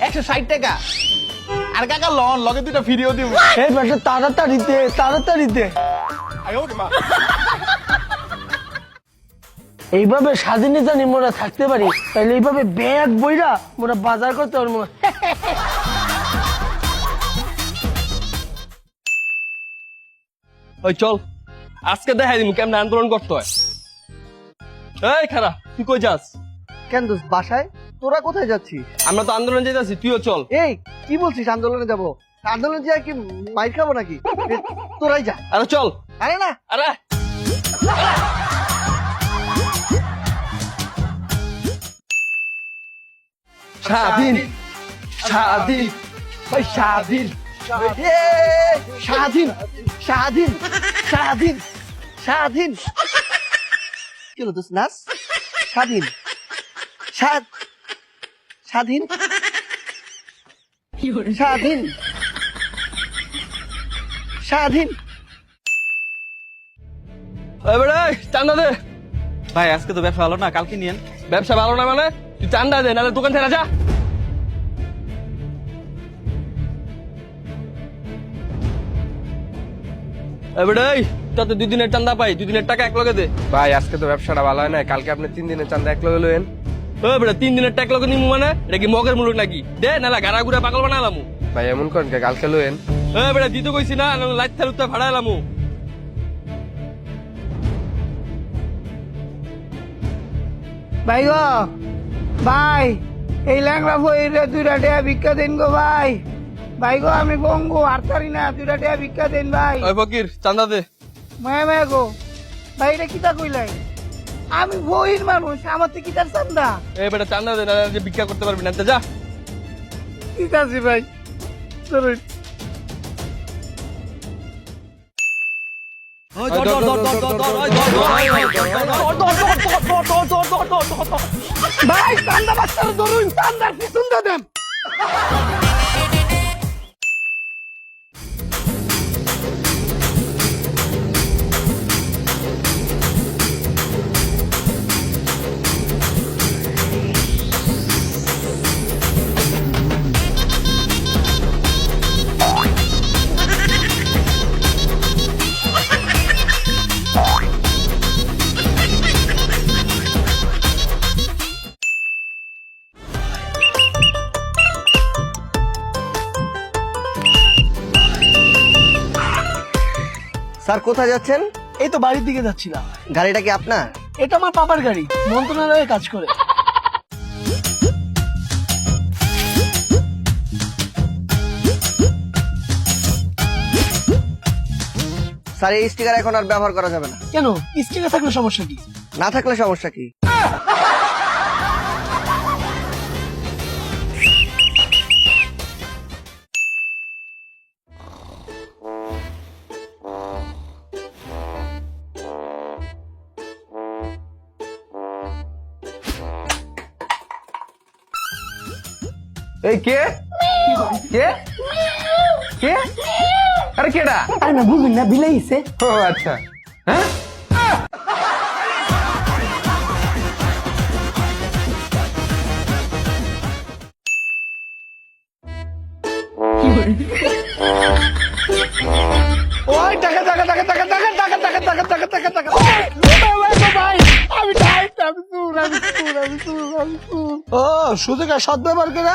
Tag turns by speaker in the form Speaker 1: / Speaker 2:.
Speaker 1: 160 টাকা। আর কাকা লন লগে দুইটা ফিরিও দিব।
Speaker 2: এই বেটা তাড়াতাড়িতে এইভাবে স্বাধীনতা নিয়ে মোরা থাকতে পারি, তাহলে এইভাবে ব্যাগ বইরা মোরা বাজার করতে পারবো।
Speaker 3: ওই চল আজকে দেখাই দিন কেমন আন্দোলন করতে হয়। এই খারা তুই কই যাস?
Speaker 4: কেন দোস্ত বাসায়? তোরা কোথায় যাচ্ছিস?
Speaker 3: আমরা তো আন্দোলন যেতেছি, তুইও চল।
Speaker 4: এই কি বলছিস আন্দোলনে যাব? আন্দোলনে যা কি মাইর খাবো নাকি? তোরাই যা।
Speaker 3: আরে চল।
Speaker 4: আরে না,
Speaker 3: আরে
Speaker 1: স্বাধীন স্বাধীন ওই স্বাধীন
Speaker 4: স্বাধীন স্বাধীন স্বাধীন স্বাধীন কি হলো দোস্ত নাচ? স্বাধীন স্বাধীন স্বাধীন স্বাধীন।
Speaker 3: এবারে চান্দা দে।
Speaker 1: ভাই আজকে তো ব্যবসা ভালো না, কালকে নিয়েন।
Speaker 3: ব্যবসা ভালো না মানে তুই চান্দা দে, নাহলে দোকান ছেড়ে যা। এবারে তাতে 2 দিনের চান্দা পাই, 2 দিনের টাকা এক লগে দে।
Speaker 5: ভাই আজকে তো ব্যবসাটা ভালো হয় না, কালকে আপনি 3 দিনের চান্দা এক লগে লইেন।
Speaker 3: এবারে 3 দিনের টাকা লগে নিমু মানে এটা কি মগের মুলুক নাকি? দে নাহলে গাড়া গুড়া পাগল বানালামু।
Speaker 5: ভাই এমন করেন কে, কালকে লইেন।
Speaker 3: এবারে দিতে কইছি না, লাইট থালুতে ভাড়াইলামু।
Speaker 2: ভাই গো ভাই, এই ল্যাংড়া বইরে 2টা টাকা ভিক্ষা দেন গো ভাই। ভাই গো আমি বঙ্গু আরতারি না, 2টা টাকা ভিক্ষা দেন ভাই।
Speaker 3: ওই ফকির চান্দা দে।
Speaker 2: মায়া গো ভাই, এটা কিতা কইলাই? আমি বইয়ের মানুষ, আমার তো কিতার চান্দা।
Speaker 3: এবারে চান্দা দে, নাহলে যে ভিক্ষা করতে পারবি না, তে যা।
Speaker 2: ঠিক আছে ভাই, চলুন। ভাই চান্দা বাচ্চার ধরুন, চান্দার পিছন দেন।
Speaker 4: স্যার কোথায় যাচ্ছেন?
Speaker 2: এই তো বাড়ির দিকে যাচ্ছিলাম।
Speaker 4: গাড়িটা কি আপনার?
Speaker 2: এটা আমার পাপার গাড়ি, মন্ত্রণালয়ে কাজ করে।
Speaker 4: স্যার এই স্টিকার এখন আর ব্যবহার করা যাবে না।
Speaker 2: কেন? স্টিকার থাকলে সমস্যা কি?
Speaker 4: না থাকলে সমস্যা কি?
Speaker 5: এই কে কে কে? আরে কেডা?
Speaker 2: আরে না বুঝুন না, বিলাইছে।
Speaker 5: ও আচ্ছা, হ্যাঁ
Speaker 2: ওই টাকা টাকা টাকা টাকা টাকা টাকা টাকা টাকা টাকা টাকা টাকা। ভাই আমি টাইট, আমি চুর। ও সুযোগ সদ ব্যবহার করে